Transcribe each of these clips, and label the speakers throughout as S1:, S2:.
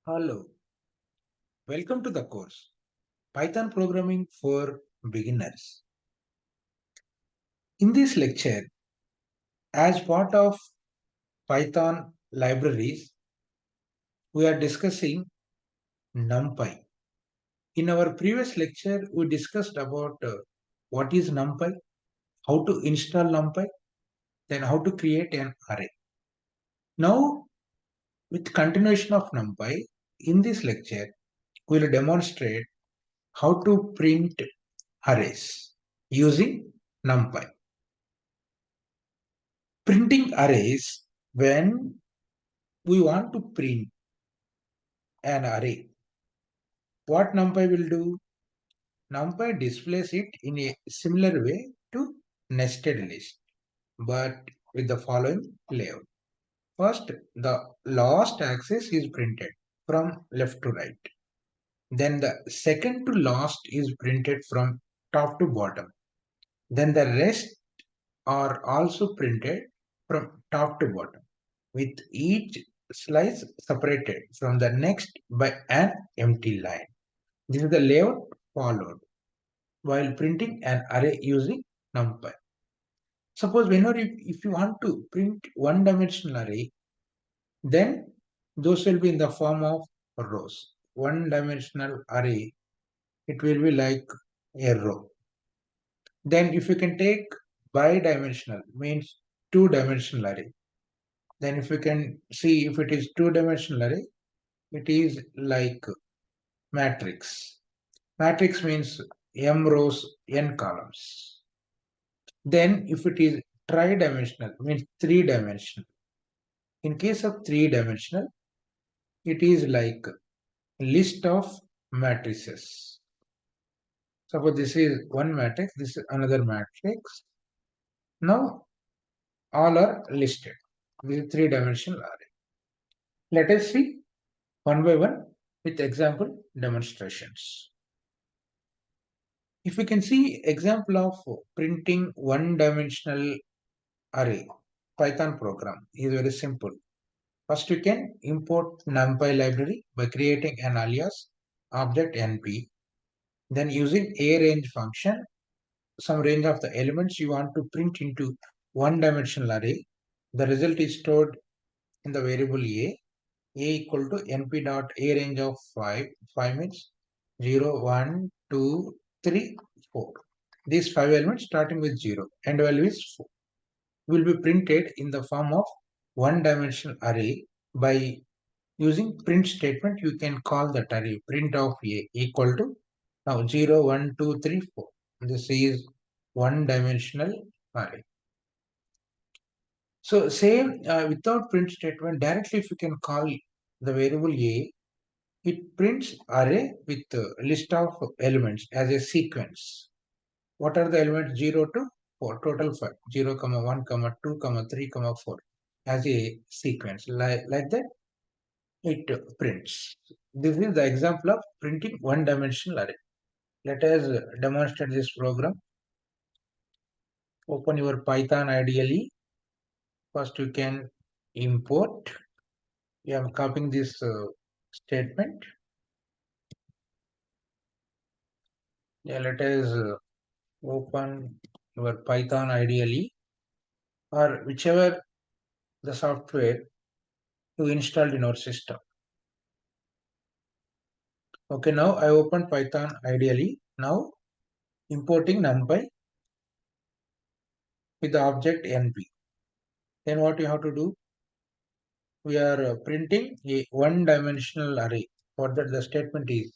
S1: Hello, welcome to the course Python Programming for Beginners. In this lecture, as part of Python libraries, we are discussing numpy. In our previous lecture, we discussed about what is numpy, how to install numpy, then how to create an array. Now, with continuation of numpy, in this lecture, we will demonstrate how to print arrays using numpy. Printing arrays, when we want to print an array, what numpy will do? Numpy displays it in a similar way to nested list, but with the following layout. First, the last axis is printed from left to right. Then the second to last is printed from top to bottom. Then the rest are also printed from top to bottom, with each slice separated from the next by an empty line. This is the layout followed while printing an array using numpy. Suppose whenever if you want to print one-dimensional array, then those will be in the form of rows. One-dimensional array, it will be like a row. Then if you can take bi-dimensional, means two-dimensional array. Then if you can see if it is two-dimensional array, it is like matrix. Matrix means m rows, n columns. Then if it is tri-dimensional, means three-dimensional. In case of three-dimensional, it is like list of matrices. Suppose this is one matrix, this is another matrix. Now all are listed. This is three-dimensional array. Let us see one by one with example demonstrations. If we can see example of printing one-dimensional array, Python program is very simple. First, you can import numpy library by creating an alias object np. Then using arange function, some range of the elements you want to print into one-dimensional array. The result is stored in the variable a equal to np dot arange of 5. 5 means 0, 1, 2, 3, 4. These 5 elements starting with 0 and value is 4 will be printed in the form of one-dimensional array. By using print statement, you can call that array print of a equal to now 0, 1, 2, 3, 4. This is one-dimensional array. So same without print statement, directly if you can call the variable a, it prints array with a list of elements as a sequence. What are the elements? 0 to 4, total 5. 0, 1, 2, 3, 4 as a sequence. Like that, it prints. This is the example of printing one-dimensional array. Let us demonstrate this program. Open your Python IDE. First, you can import. I am copying this statement. Yeah, let us open your Python IDE or whichever the software you installed in our system. Okay, now I opened Python IDE. Now importing numpy with the object np. Then what you have to do? We are printing a one-dimensional array. For that, the statement is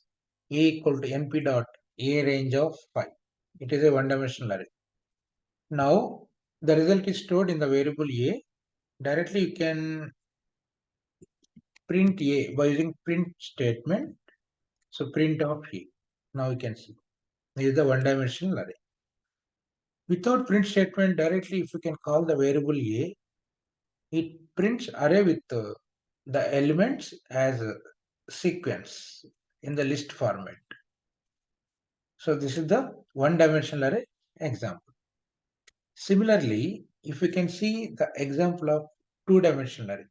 S1: a equal to np dot a range of 5. It is a one-dimensional array. Now the result is stored in the variable a. Directly you can print a by using print statement. So print of a. Now you can see this is the one-dimensional array. Without print statement, directly if you can call the variable a, it prints array with the elements as a sequence in the list format. So this is the one-dimensional array example. Similarly, if we can see the example of two-dimensional array.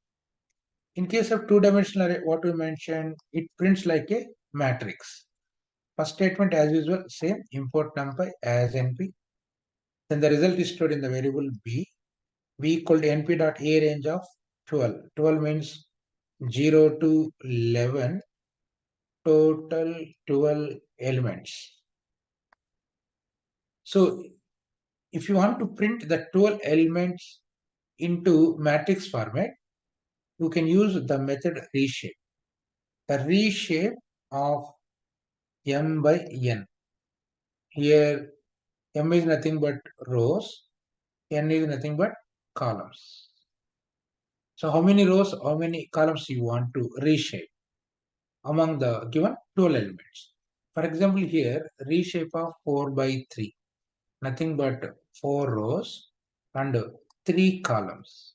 S1: In case of two-dimensional array, what we mentioned, it prints like a matrix. First statement as usual, same, import numpy as np. Then the result is stored in the variable b. B equal to np dot a range of 12. 12 means 0 to 11, total 12 elements. So if you want to print the 12 elements into matrix format, you can use the method reshape. The reshape of m by n. Here m is nothing but rows, n is nothing but columns. So how many rows, how many columns you want to reshape among the given 12 elements. For example, here reshape of 4 by 3, nothing but 4 rows and 3 columns.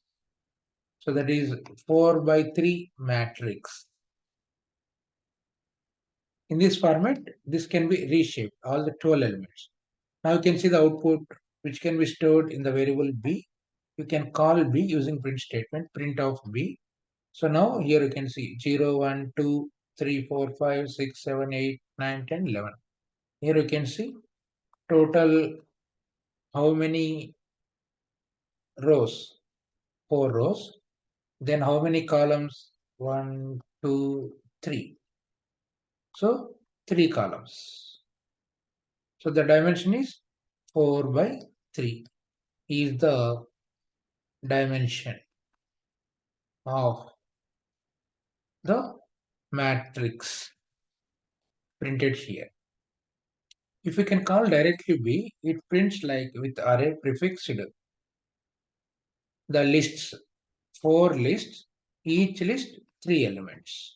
S1: So that is 4 by 3 matrix. In this format, this can be reshaped, all the 12 elements. Now you can see the output which can be stored in the variable b. You can call b using print statement, print of b. So now here you can see 0, 1, 2, 3, 4, 5, 6, 7, 8, 9, 10, 11. Here you can see total how many rows, 4 rows. Then how many columns, 1, 2, 3. So 3 columns. So the dimension is 4 by 3 is the dimension of the matrix printed here. If we can call directly B, it prints like with array prefixed the lists, 4 lists, each list 3 elements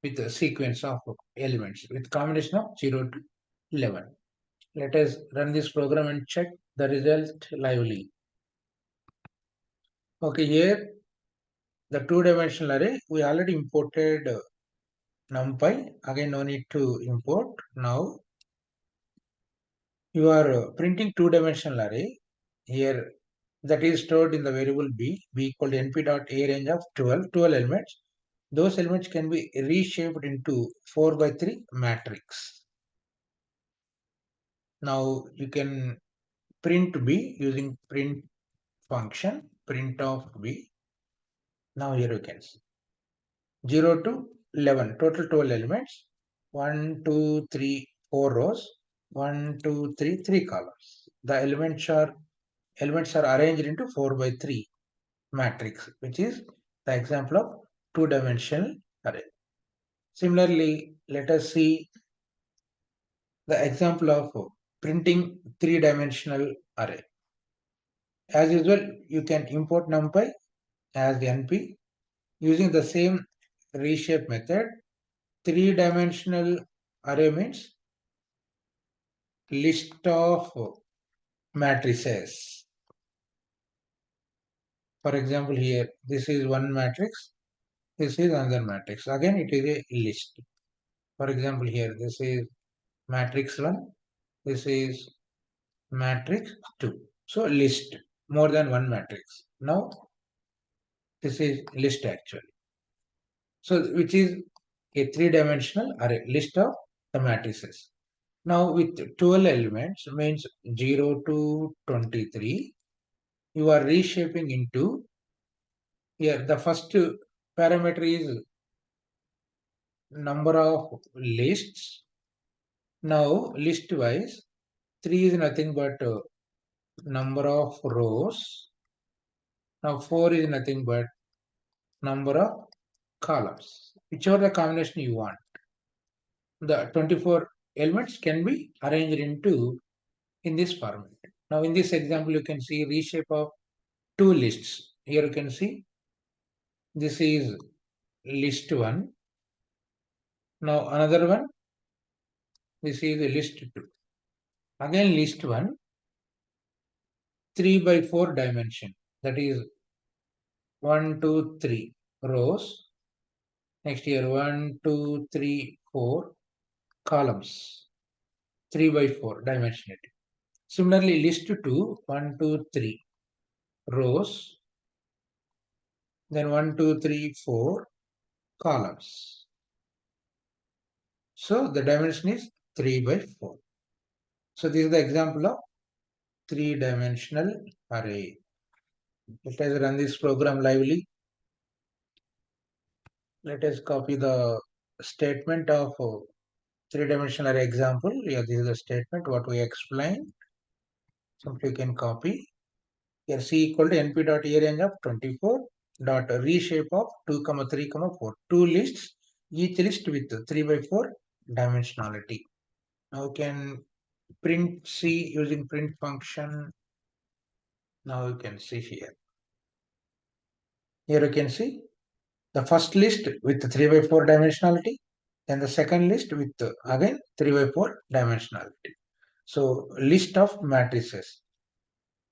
S1: with a sequence of elements with combination of 0 to 11. Let us run this program and check the result lively. Okay, here the two-dimensional array, we already imported numpy. Again, no need to import. Now you are printing two-dimensional array here that is stored in the variable b equal to np dot a range of 12 elements. Those elements can be reshaped into 4 by 3 matrix. Now you can print b using print function, print of b. Now here you can see 0 to 11, total 12 elements, 1, 2, 3, 4 rows, 1, 2, 3, 3 columns. The elements are arranged into 4 by 3 matrix, which is the example of two-dimensional array. Similarly, let us see the example of printing three-dimensional array. As usual, you can import numpy as np using the same reshape method. Three-dimensional array means list of matrices. For example, here this is one matrix, this is another matrix. Again, it is a list. For example, here this is matrix 1, this is matrix 2. So list, more than one matrix. Now this is list actually. So which is a three-dimensional array, list of the matrices. Now with 12 elements means 0 to 23, you are reshaping into, here the first parameter is number of lists. Now list wise, 3 is nothing but number of rows. Now 4 is nothing but number of columns, whichever the combination you want. The 24 elements can be arranged into in this format. Now in this example, you can see reshape of two lists. Here you can see this is list 1. Now another one, this is list 2. Again list 1, 3 by 4 dimension. That is 1, 2, 3 rows. Next here 1, 2, 3, 4 columns. 3 by 4 dimensionality. Similarly, list 2, 1, 2, 3 rows, then 1, 2, 3, 4 columns. So the dimension is 3 by 4. So this is the example of three-dimensional array. Let us run this program lively. Let us copy the statement of three-dimensional array example. Yeah, this is the statement what we explained. Simply you can copy. Here C equal to np dot range of 24 dot reshape of 2 comma 3 comma 4. Two lists, each list with 3 by 4 dimensionality. Now we can print C using print function. Now you can see here. Here you can see the first list with 3 by 4 dimensionality, then the second list with again 3 by 4 dimensionality. So list of matrices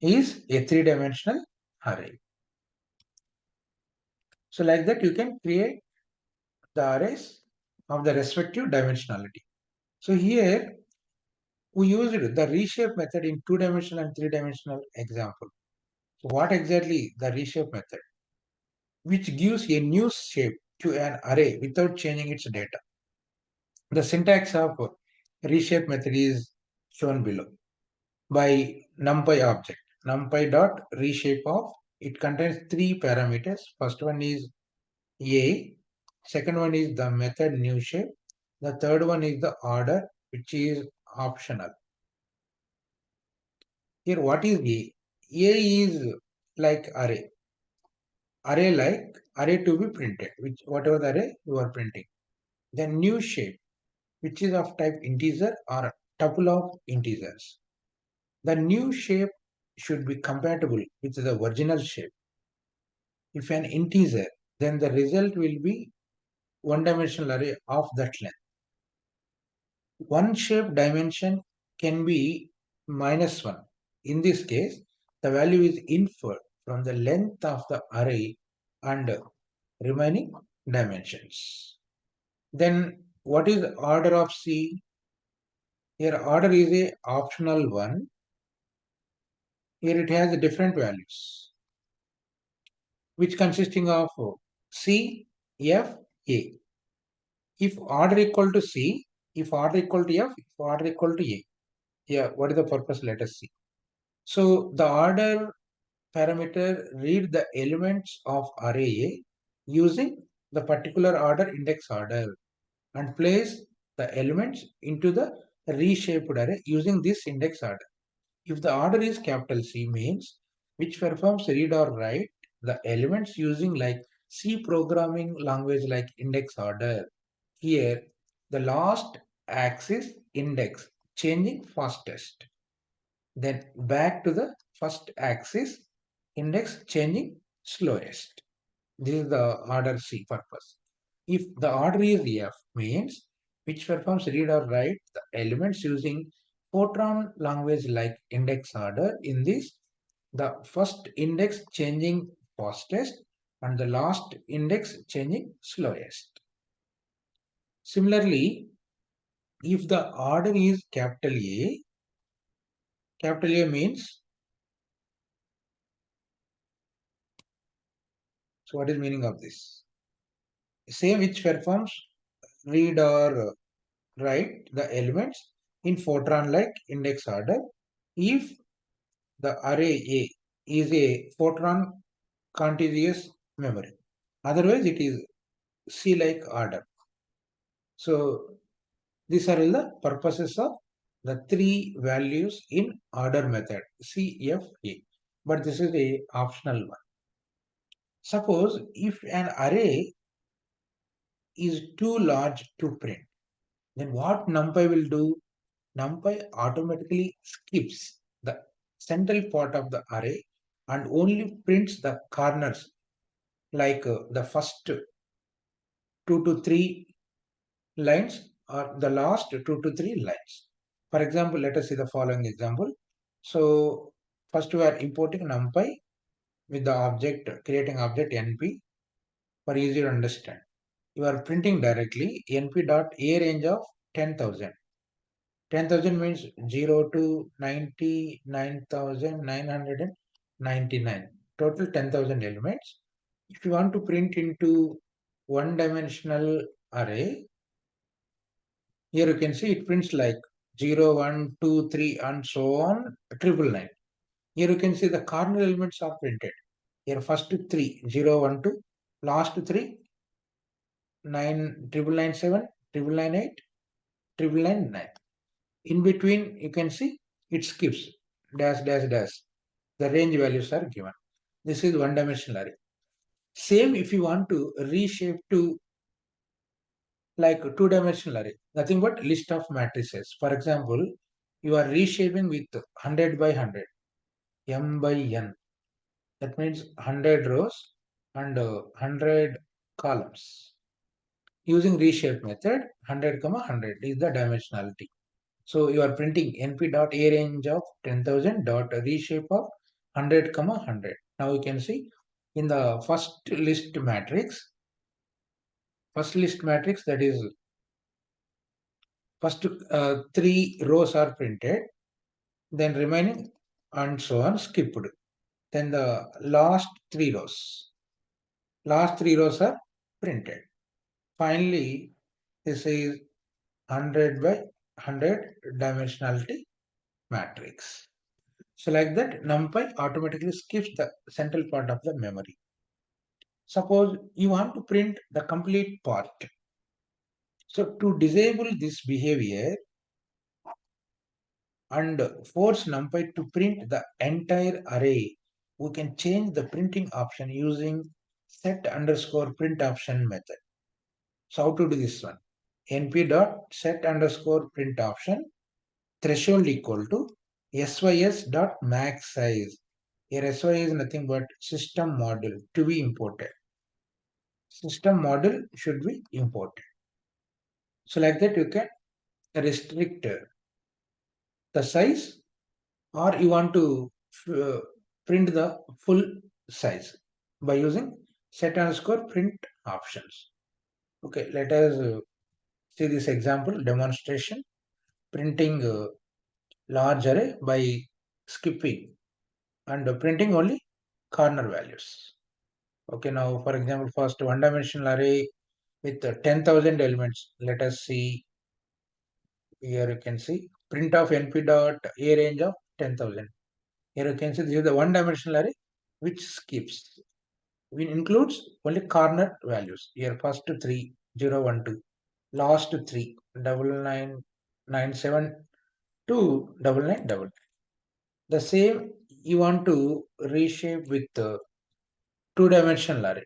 S1: is a three-dimensional array. So like that you can create the arrays of the respective dimensionality. So here we used the reshape method in two-dimensional and three-dimensional example. So what exactly the reshape method? Which gives a new shape to an array without changing its data. The syntax of reshape method is shown below by numpy object. Numpy dot reshape of, it contains three parameters. First one is a, second one is the method new shape, the third one is the order, which is optional. Here what is a? A is like array. Array like array to be printed, which whatever the array you are printing. Then new shape, which is of type integer or tuple of integers. The new shape should be compatible with the original shape. If an integer, then the result will be one-dimensional array of that length. One shape dimension can be -1. In this case, the value is inferred from the length of the array and remaining dimensions. Then what is the order of C? Here order is a optional one. Here it has different values, which consisting of C, F, A. If order equal to C, if order equal to F, if order equal to A. Yeah, what is the purpose? Let us see. So the order parameter read the elements of array A using the particular order index order and place the elements into the reshaped array using this index order. If the order is capital C means which performs read or write the elements using like C programming language like index order. Here the last axis index changing fastest. Then back to the first axis index changing slowest. This is the order C purpose. If the order is F means which performs read or write the elements using Fortran language like index order. In this, the first index changing fastest and the last index changing slowest. Similarly, if the order is capital A means, so what is meaning of this? Say which performs read or write the elements in Fortran like index order if the array A is a Fortran contiguous memory. Otherwise, it is C like order. So these are all the purposes of the three values in order method C, F, A. But this is a optional one. Suppose if an array is too large to print, then what NumPy will do? NumPy automatically skips the central part of the array and only prints the corners like the first 2 to 3 lines or the last 2 to 3 lines. For example, let us see the following example. So first we are importing NumPy with the object, creating object NP for easier to understand. You are printing directly np dot a range of 10,000. 10,000 means 0 to 99,999. Total 10,000 elements. If you want to print into one-dimensional array, here you can see it prints like 0, 1, 2, 3, and so on, triple line. Here you can see the corner elements are printed. Here first three, 0, 1, 2, last three, 9, triple line 7, triple line 8, triple line 9. In between, you can see it skips dash, dash, dash. The range values are given. This is one-dimensional array. Same if you want to reshape to like two-dimensional array, nothing but list of matrices. For example, you are reshaping with 100 by 100, m by n. That means 100 rows and 100 columns. Using reshape method, 100 comma 100 is the dimensionality. So you are printing np.a range of 10,000 dot reshape of 100 comma 100. Now you can see in the first list matrix that is first three rows are printed, then remaining and so on skipped. Then the last three rows are printed. Finally, this is 100 by 100 dimensionality matrix. So like that, NumPy automatically skips the central part of the memory. Suppose you want to print the complete part. So to disable this behavior and force NumPy to print the entire array, we can change the printing option using set underscore print option method. So how to do this one? np dot set underscore print option threshold equal to sys dot max size. Here sy is nothing but system model to be imported. System model should be imported. So like that you can restrict the size, or you want to uh, print the full size by using set underscore print options. Okay, let us see this example demonstration printing large array by skipping and printing only corner values. Okay, now for example, first one-dimensional array with 10,000 elements. Let us see here. You can see print of np dot a range of 10,000. Here you can see this is the one-dimensional array which skips. It includes only corner values. Here first three, 0, 1, 2, last three, 9997 to 9999. The same you want to reshape with two-dimensional array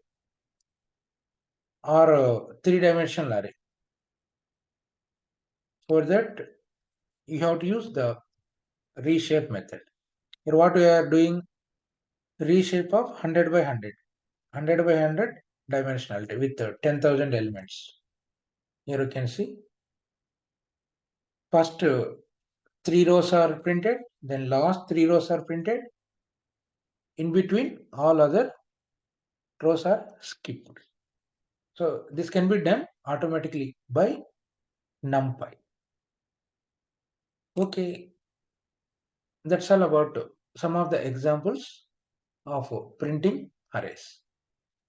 S1: or three-dimensional array. For that, you have to use the reshape method. Here what we are doing, reshape of 100 by 100, 100 by 100 dimensionality with 10,000 elements. Here you can see first three rows are printed, then last three rows are printed. In between, all other rows are skipped. So this can be done automatically by NumPy. Okay, that's all about some of the examples of printing arrays.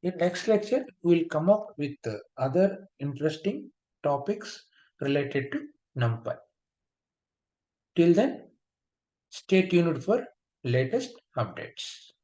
S1: In next lecture, we will come up with other interesting topics related to NumPy. Till then, stay tuned for latest updates.